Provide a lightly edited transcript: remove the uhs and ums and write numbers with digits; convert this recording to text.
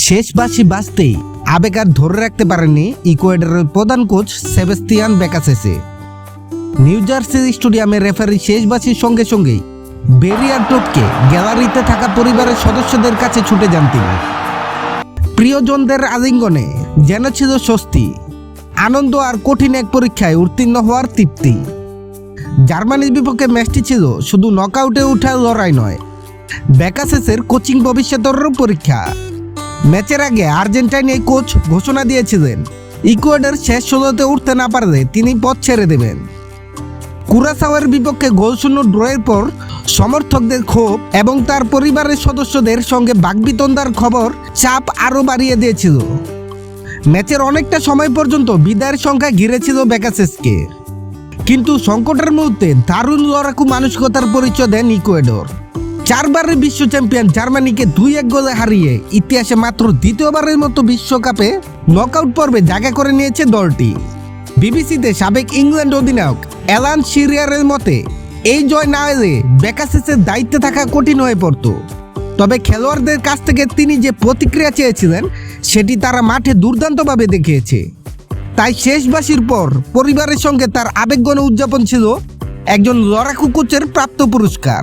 শেষ বাঁশি বাজতেই আবেগ আর ধরে রাখতে পারেননি ইকুয়েডরের প্রধান কোচ সেবাস্তিয়ান বেকাসেসে। নিউ জার্সি স্টেডিয়ামে রেফারি শেষ বাঁশির সঙ্গে সঙ্গেই বেরিয়ার টপকে গ্যালারিতে থাকা পরিবারের সদস্যদের কাছে ছুটে যান তিনি। প্রিয়জনদের আলিঙ্গনে যেন ছিল স্বস্তি, আনন্দ আর কঠিন এক পরীক্ষায় উত্তীর্ণ হওয়ার তৃপ্তি। জার্মানির বিপক্ষে ম্যাচটি ছিল শুধু নকআউটে ওঠার লড়াই নয়, বেকাসেসের কোচিং ভবিষ্যতেরও পরীক্ষা। ম্যাচের আগে আর্জেন্টাইন এই কোচ ঘোষণা দিয়েছিলেন ইকুয়েডর শেষ 16তে উঠতে না পারলে তিনি পথ ছেড়ে দেবেন। কুরাসাওয়ের বিপক্ষে গোলশূন্য ড্রয়ের পর সমর্থকদের ক্ষোভ এবং তার পরিবারের সদস্যদের সঙ্গে বাকবিতন্ডার খবর চাপ আরও বাড়িয়ে দিয়েছিল। ম্যাচের অনেকটা সময় পর্যন্ত বিদায়ের সংখ্যা ঘিরেছিল বেকাসেসকে, কিন্তু সংকটের মুহূর্তে দারুণ লড়াকু মানসিকতার পরিচয় দেন ইকুয়েডর। 4 বারের বিশ্ব চ্যাম্পিয়ন জার্মানিকে 2-1 গোলে হারিয়ে ইতিহাসে মাত্র দ্বিতীয়বারের মতো বিশ্বকাপে নকআউট পর্বে জায়গা করে নিয়েছে দলটি। বিবিসিতে সাবেক ইংল্যান্ড অধিনায়ক অ্যালান শিরিয়ারের মতে, এই জয় না এলে বেকাসেসের দায়িত্বে থাকা কঠিন হয়ে পড়ত। তবে খেলোয়াড়দের কাছ থেকে তিনি যে প্রতিক্রিয়া চেয়েছিলেন সেটি তারা মাঠে দুর্দান্তভাবে দেখিয়েছে। তাই শেষ বাঁশির পর পরিবারের সঙ্গে তার আবেগঘন উদযাপন ছিল একজন লড়াকু কোচের প্রাপ্ত পুরস্কার।